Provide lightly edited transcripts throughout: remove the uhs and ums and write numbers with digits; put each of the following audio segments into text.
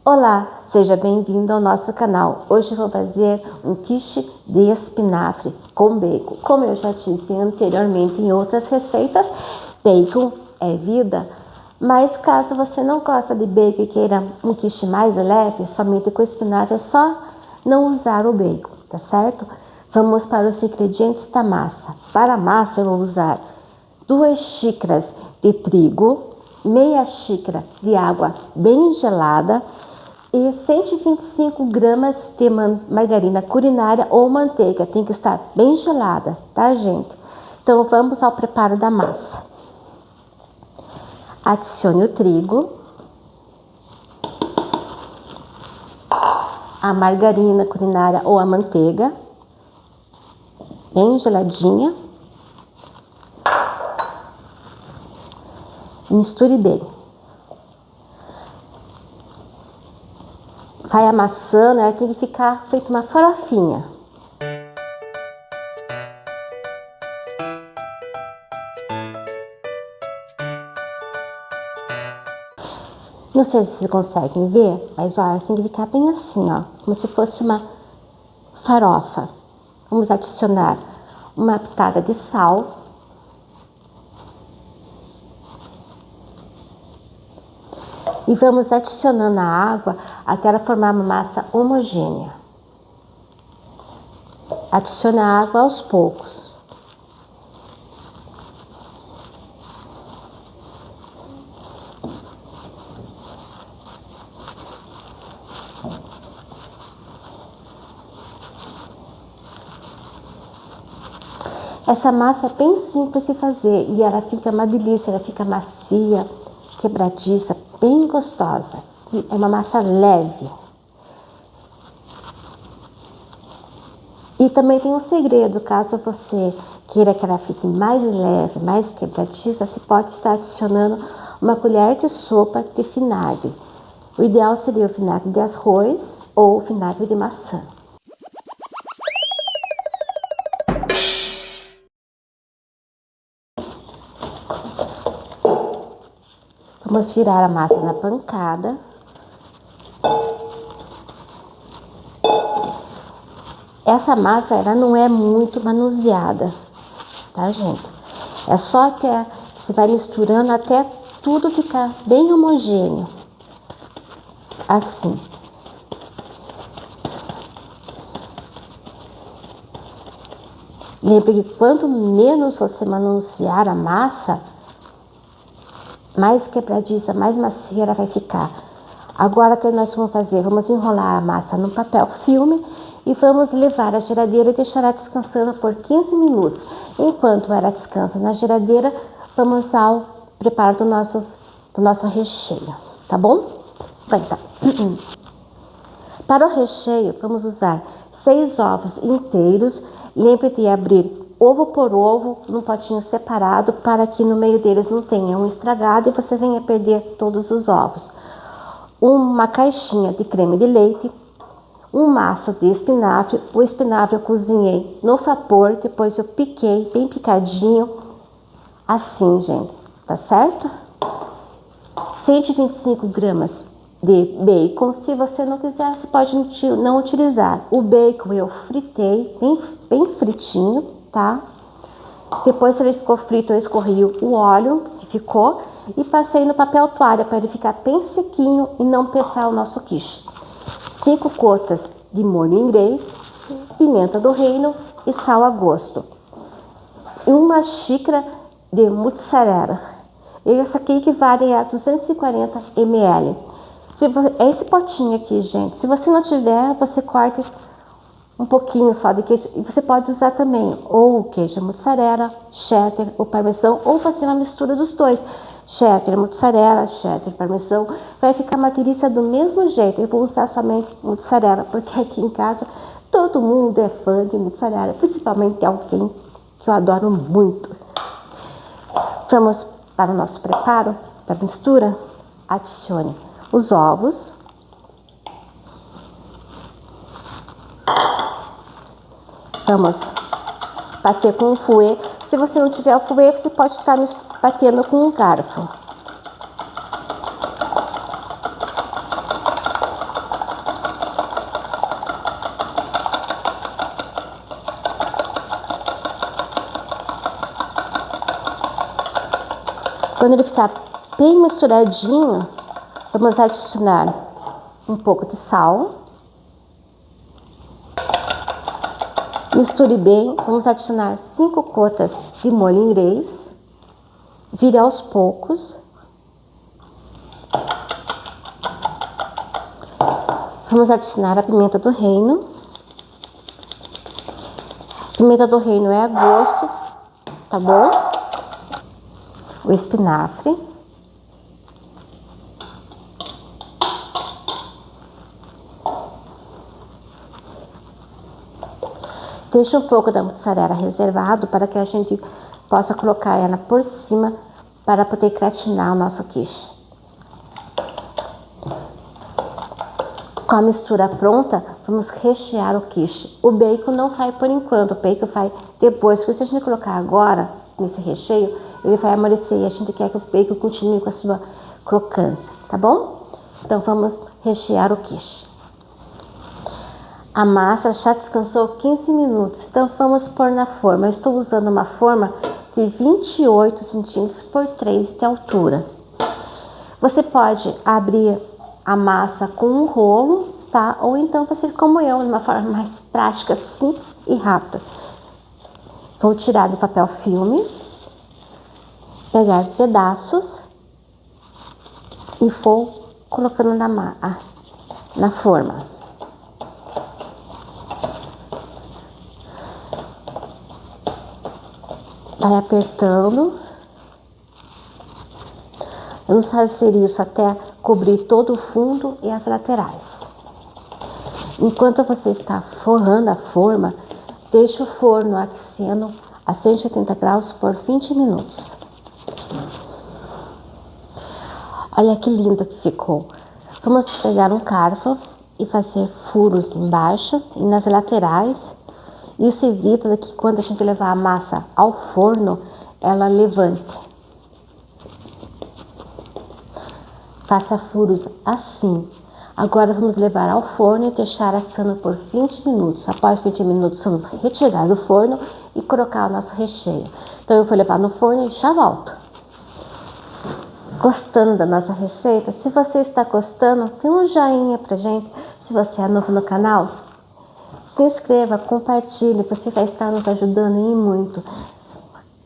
Olá, seja bem-vindo ao nosso canal. Hoje eu vou fazer um quiche de espinafre com bacon. Como eu já disse anteriormente em outras receitas, bacon é vida. Mas caso você não gosta de bacon e queira um quiche mais leve, somente com espinafre, é só não usar o bacon, tá certo? Vamos para os ingredientes da massa. Para a massa eu vou usar 2 xícaras de trigo, meia xícara de água bem gelada e 125 gramas de margarina culinária ou manteiga. Tem que estar bem gelada, tá, gente? Então, vamos ao preparo da massa. Adicione o trigo, a margarina culinária ou a manteiga, bem geladinha. Misture bem. Vai amassando, ela tem que ficar feito uma farofinha. Não sei se vocês conseguem ver, mas olha, tem que ficar bem assim, ó, como se fosse uma farofa. Vamos adicionar uma pitada de sal. E vamos adicionando a água até ela formar uma massa homogênea. Adicione a água aos poucos. Essa massa é bem simples de fazer e ela fica uma delícia, ela fica macia, quebradiça, bem gostosa. É uma massa leve. E também tem um segredo, caso você queira que ela fique mais leve, mais quebradiça, você pode estar adicionando uma colher de sopa de vinagre. O ideal seria o vinagre de arroz ou o vinagre de maçã. Vamos virar a massa na pancada. Essa massa, ela não é muito manuseada, tá, gente? É só que você vai misturando até tudo ficar bem homogêneo. Assim. Lembre que quanto menos você manusear a massa, mais quebradiça, mais macia ela vai ficar. Agora o que nós vamos fazer? Vamos enrolar a massa no papel filme e vamos levar à geladeira e deixar ela descansando por 15 minutos. Enquanto ela descansa na geladeira, vamos ao preparo do nosso recheio, tá bom? Então, para o recheio, vamos usar 6 ovos inteiros. Lembre de abrir ovo por ovo, num potinho separado, para que no meio deles não tenha um estragado e você venha perder todos os ovos. Uma caixinha de creme de leite, um maço de espinafre. O espinafre eu cozinhei no vapor, depois eu piquei bem picadinho, assim, gente, tá certo? 125 gramas de bacon. Se você não quiser, você pode não utilizar. O bacon eu fritei bem fritinho, tá? Depois que ele ficou frito, eu escorri o óleo que ficou e passei no papel toalha para ele ficar bem sequinho e não pesar o nosso quiche. 5 gotas de molho inglês, pimenta do reino e sal a gosto. E 1 xícara de mozzarella. Esse aqui equivale a 240 ml. É esse potinho aqui, gente. Se você não tiver, você corta um pouquinho só de queijo. E você pode usar também ou queijo mozzarella, cheddar ou parmesão, ou fazer uma mistura dos dois. Cheddar, mozzarella, cheddar, parmesão. Vai ficar uma delícia do mesmo jeito. Eu vou usar somente mozzarella, porque aqui em casa todo mundo é fã de mozzarella, principalmente alguém que eu adoro muito. Vamos para o nosso preparo da mistura. Adicione os ovos. Vamos bater com um fouet. Se você não tiver o fouet, você pode estar batendo com um garfo. Quando ele ficar bem misturadinho, vamos adicionar um pouco de sal. Misture bem, vamos adicionar 5 gotas de molho inglês. Vire aos poucos. Vamos adicionar a pimenta do reino. A pimenta do reino é a gosto, tá bom? O espinafre. Deixa um pouco da mussarela reservado para que a gente possa colocar ela por cima para poder gratinar o nosso quiche. Com a mistura pronta, vamos rechear o quiche. O bacon não faz por enquanto, o bacon faz depois. Se a gente colocar agora nesse recheio, ele vai amolecer e a gente quer que o bacon continue com a sua crocância, tá bom? Então vamos rechear o quiche. A massa já descansou 15 minutos, então vamos pôr na forma. Eu estou usando uma forma de 28 centímetros por 3 de altura. Você pode abrir a massa com um rolo, tá? Ou então fazer como eu, de uma forma mais prática, simples e rápida. Vou tirar do papel filme, pegar pedaços e vou colocando na forma. Vai apertando. Vamos fazer isso até cobrir todo o fundo e as laterais. Enquanto você está forrando a forma, deixe o forno aquecendo a 180 graus por 20 minutos. Olha que lindo que ficou. Vamos pegar um garfo e fazer furos embaixo e nas laterais. Isso evita que quando a gente levar a massa ao forno, ela levante. Faça furos assim. Agora vamos levar ao forno e deixar assando por 20 minutos. Após 20 minutos, vamos retirar do forno e colocar o nosso recheio. Então eu vou levar no forno e já volto. Gostando da nossa receita? Se você está gostando, dê um joinha pra gente. Se você é novo no canal, se inscreva, compartilhe, você vai estar nos ajudando e muito.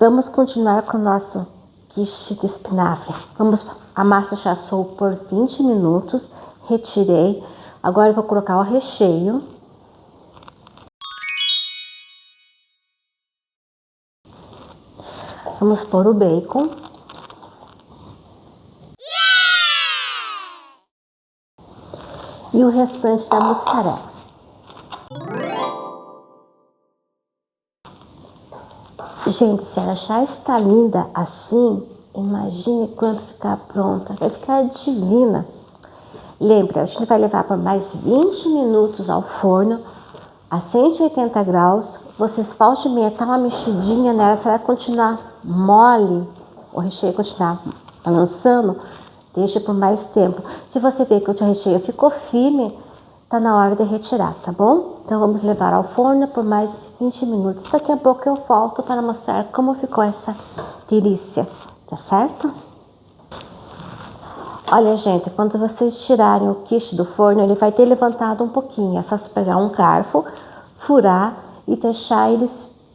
Vamos continuar com o nosso quiche de espinafre. A massa já assou por 20 minutos, retirei. Agora eu vou colocar o recheio. Vamos pôr o bacon. E o restante da mussarela. Gente, se ela já está linda assim, imagine quando ficar pronta. Vai ficar divina. Lembre, a gente vai levar por mais 20 minutos ao forno, a 180 graus. Vocês voltem e meia, tá uma mexidinha nela. Se ela continuar mole, o recheio continuar balançando, deixa por mais tempo. Se você ver que o recheio ficou firme, tá na hora de retirar, tá bom? Então vamos levar ao forno por mais 20 minutos. Daqui a pouco eu volto para mostrar como ficou essa delícia, tá certo? Olha, gente, quando vocês tirarem o quiche do forno, ele vai ter levantado um pouquinho. É só você pegar um garfo, furar e deixar ele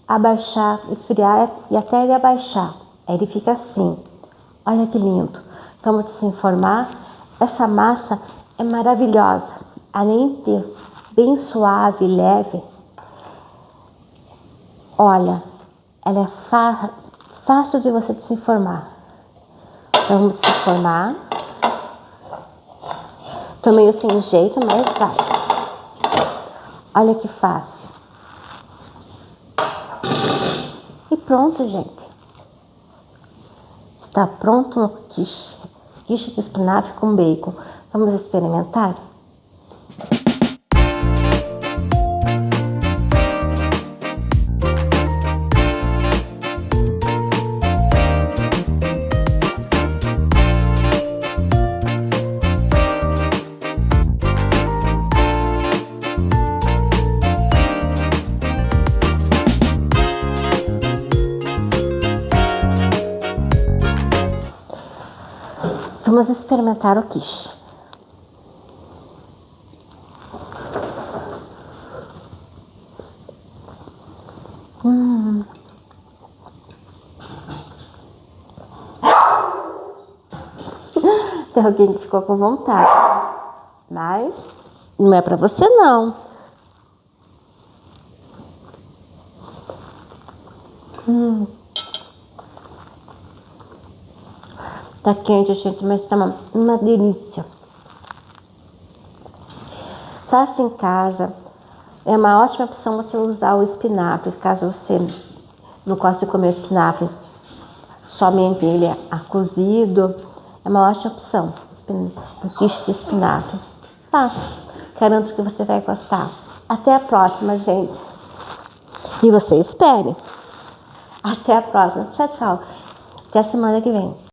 abaixar, esfriar e até ele abaixar. Aí ele fica assim. Olha que lindo. Vamos te informar, essa massa é maravilhosa. Além de bem suave, leve, olha, ela é fácil de você se informar. Então, vamos se informar. Tô meio sem jeito, mas vai. Olha que fácil. E pronto, gente. Está pronto o quiche. Quiche de espinafre com bacon. Vamos experimentar? Vamos experimentar o quiche. Tem alguém que ficou com vontade, mas não é pra você não. Tá quente, gente, mas tá uma delícia. Faça em casa. É uma ótima opção você usar o espinafre, caso você não goste de comer espinafre, somente ele cozido. É uma ótima opção, o quiche de espinafre. Faça. Garanto que você vai gostar. Até a próxima, gente. E você espere. Até a próxima. Tchau, tchau. Até a semana que vem.